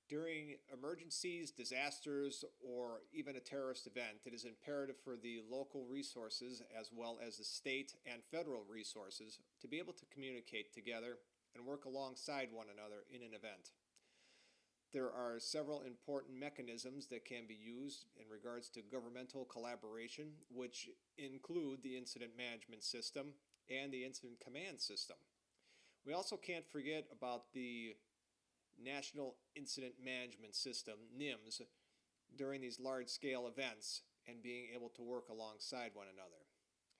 During emergencies, disasters, or even a terrorist event, it is imperative for the local resources as well as the state and federal resources to be able to communicate together and work alongside one another in an event. There are several important mechanisms that can be used in regards to governmental collaboration, which include the incident management system and the incident command system. We also can't forget about the National Incident Management System, NIMS, during these large-scale events and being able to work alongside one another.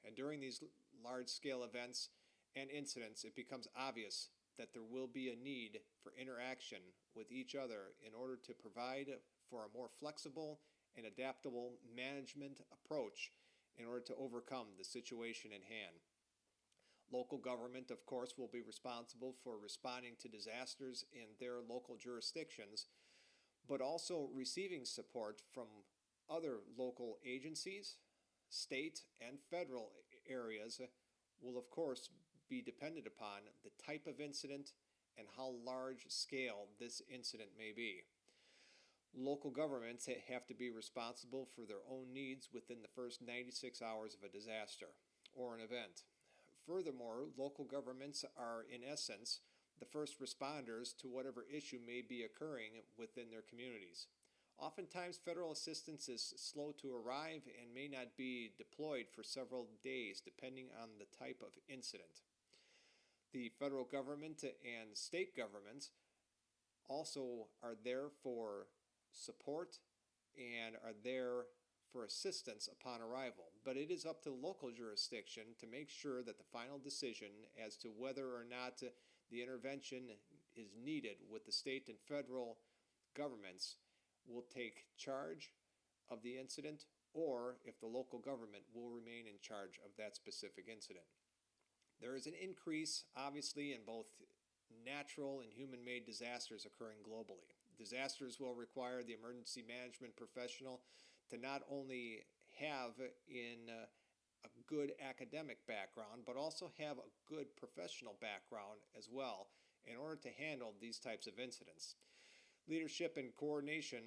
And during these large-scale events and incidents, it becomes obvious that there will be a need for interaction with each other in order to provide for a more flexible and adaptable management approach in order to overcome the situation at hand. Local government, of course, will be responsible for responding to disasters in their local jurisdictions, but also receiving support from other local agencies, state and federal areas will, of course, be dependent upon the type of incident and how large scale this incident may be. Local governments have to be responsible for their own needs within the first 96 hours of a disaster or an event. Furthermore, local governments are, in essence, the first responders to whatever issue may be occurring within their communities. Oftentimes, federal assistance is slow to arrive and may not be deployed for several days, depending on the type of incident. The federal government and state governments also are there for support and are there for assistance upon arrival, but it is up to the local jurisdiction to make sure that the final decision as to whether or not the intervention is needed with the state and federal governments will take charge of the incident, or if the local government will remain in charge of that specific incident. There is an increase, obviously, in both natural and human-made disasters occurring globally. Disasters will require the emergency management professional to not only have a good academic background, but also have a good professional background as well in order to handle these types of incidents. Leadership and coordination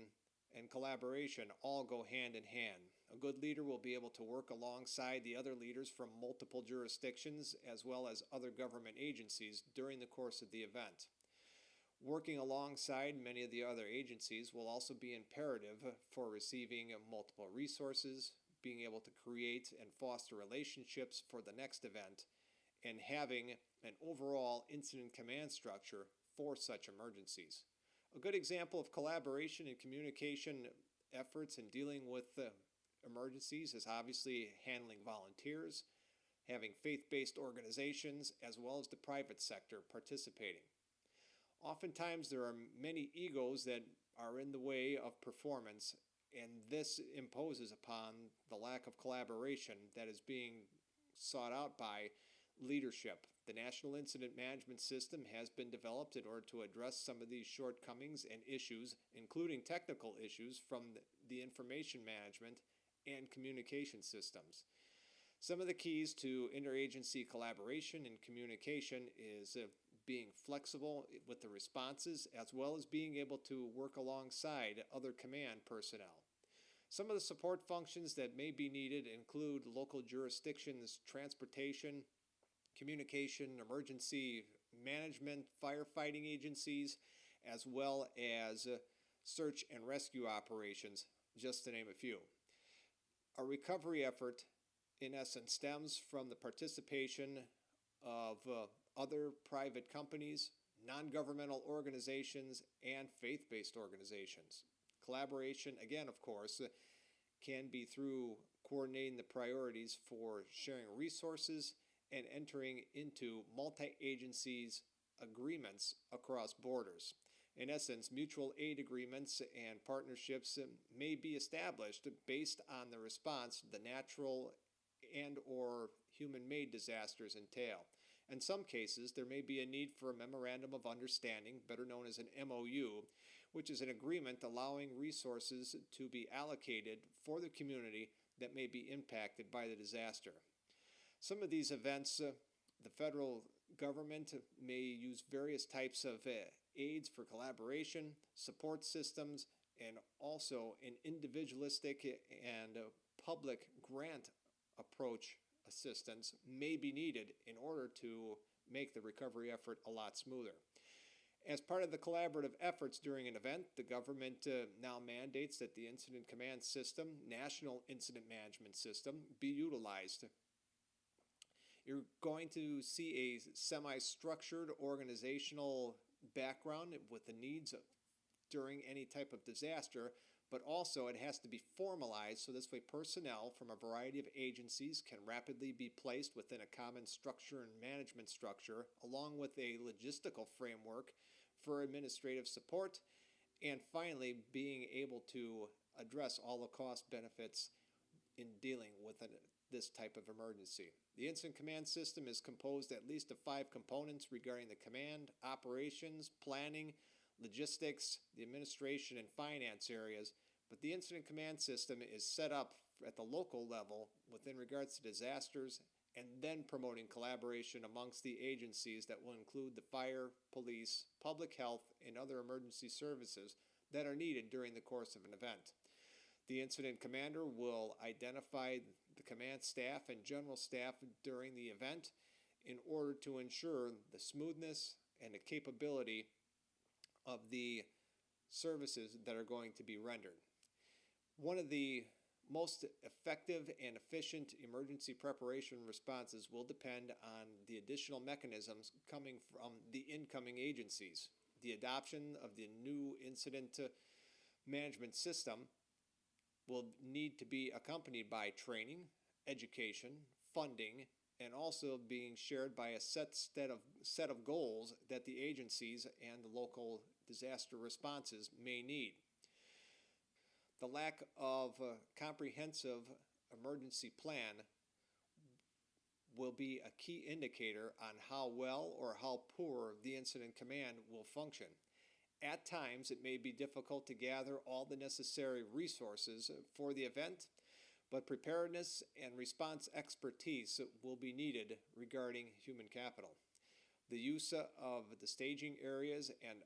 and collaboration all go hand in hand. A good leader will be able to work alongside the other leaders from multiple jurisdictions as well as other government agencies during the course of the event. Working alongside many of the other agencies will also be imperative for receiving multiple resources, being able to create and foster relationships for the next event, and having an overall incident command structure for such emergencies. A good example of collaboration and communication efforts in dealing with emergencies is obviously handling volunteers, having faith-based organizations, as well as the private sector participating. Oftentimes there are many egos that are in the way of performance, and this imposes upon the lack of collaboration that is being sought out by leadership. The National Incident Management System has been developed in order to address some of these shortcomings and issues, including technical issues from the information management and communication systems. Some of the keys to interagency collaboration and communication is being flexible with the responses, as well as being able to work alongside other command personnel. Some of the support functions that may be needed include local jurisdictions, transportation, communication, emergency management, firefighting agencies, as well as search and rescue operations, just to name a few. A recovery effort, in essence, stems from the participation of other private companies, non-governmental organizations, and faith-based organizations. Collaboration, again, of course, can be through coordinating the priorities for sharing resources and entering into multi-agencies agreements across borders. In essence, mutual aid agreements and partnerships may be established based on the response the natural and or human-made disasters entail. In some cases, there may be a need for a Memorandum of Understanding, better known as an MOU, which is an agreement allowing resources to be allocated for the community that may be impacted by the disaster. Some of these events, the federal government may use various types of aids for collaboration, support systems, and also an individualistic and public grant approach assistance may be needed in order to make the recovery effort a lot smoother. As part of the collaborative efforts during an event, the government now mandates that the Incident Command System, National Incident Management System, be utilized. You're going to see a semi-structured organizational background with the needs during any type of disaster, but also it has to be formalized so this way personnel from a variety of agencies can rapidly be placed within a common structure and management structure, along with a logistical framework for administrative support, and finally being able to address all the cost benefits in dealing with this type of emergency. The Incident Command System is composed at least of 5 components regarding the command, operations, planning, logistics, the administration, and finance areas, but the Incident Command System is set up at the local level within regards to disasters and then promoting collaboration amongst the agencies that will include the fire, police, public health, and other emergency services that are needed during the course of an event. The incident commander will identify the command staff and general staff during the event in order to ensure the smoothness and the capability of the services that are going to be rendered. One of the most effective and efficient emergency preparation responses will depend on the additional mechanisms coming from the incoming agencies. The adoption of the new incident management system will need to be accompanied by training, education, funding, and also being shared by a set of goals that the agencies and the local disaster responses may need. The lack of a comprehensive emergency plan will be a key indicator on how well or how poor the incident command will function. At times, it may be difficult to gather all the necessary resources for the event, but preparedness and response expertise will be needed regarding human capital. The use of the staging areas and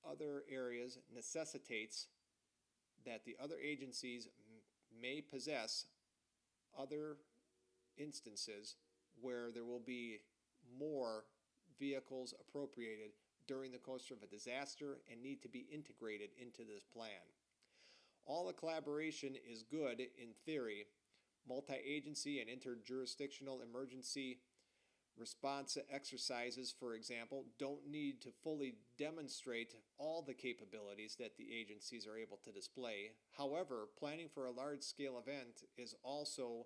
other areas necessitates that the other agencies may possess other instances where there will be more vehicles appropriated during the course of a disaster and need to be integrated into this plan. All the collaboration is good in theory. Multi-agency and interjurisdictional emergency response exercises, for example, don't need to fully demonstrate all the capabilities that the agencies are able to display. However, planning for a large-scale event is also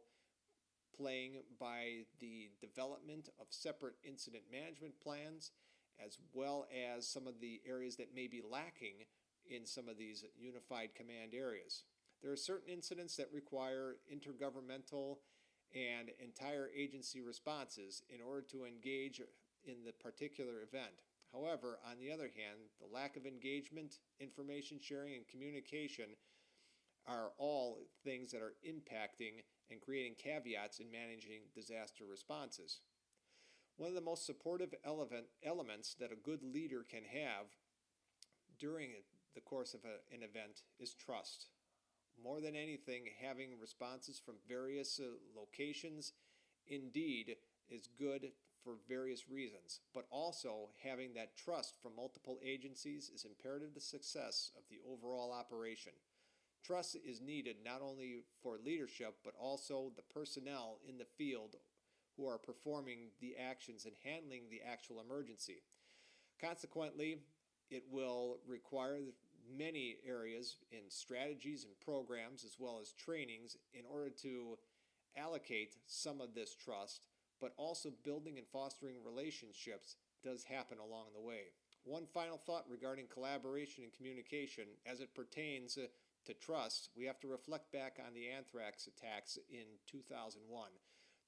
playing by the development of separate incident management plans, as well as some of the areas that may be lacking in some of these unified command areas. There are certain incidents that require intergovernmental and entire agency responses in order to engage in the particular event. However, on the other hand, the lack of engagement, information sharing, and communication are all things that are impacting and creating caveats in managing disaster responses. One of the most supportive elements that a good leader can have during the course of an event is trust. More than anything, having responses from various locations indeed is good for various reasons, but also having that trust from multiple agencies is imperative to success of the overall operation. Trust is needed not only for leadership, but also the personnel in the field who are performing the actions and handling the actual emergency. Consequently, it will require many areas in strategies and programs as well as trainings in order to allocate some of this trust, but also building and fostering relationships does happen along the way. One final thought regarding collaboration and communication as it pertains to trust, we have to reflect back on the anthrax attacks in 2001.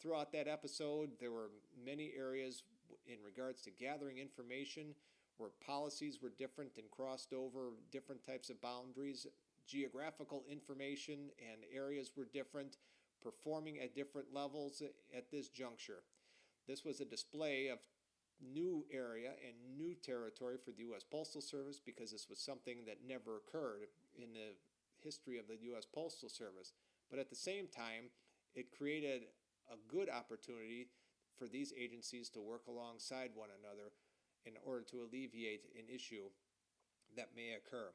Throughout that episode, there were many areas in regards to gathering information where policies were different and crossed over different types of boundaries. Geographical information and areas were different, performing at different levels at this juncture. This was a display of new area and new territory for the U.S. Postal Service because this was something that never occurred in the history of the U.S. Postal Service. But at the same time, it created a good opportunity for these agencies to work alongside one another in order to alleviate an issue that may occur.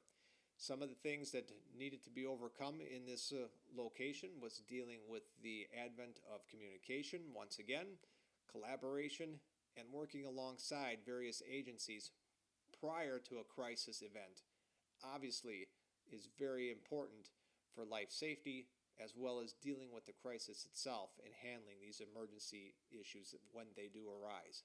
Some of the things that needed to be overcome in this location was dealing with the advent of communication, once again, collaboration, and working alongside various agencies prior to a crisis event. Obviously, is very important for life safety as well as dealing with the crisis itself and handling these emergency issues when they do arise.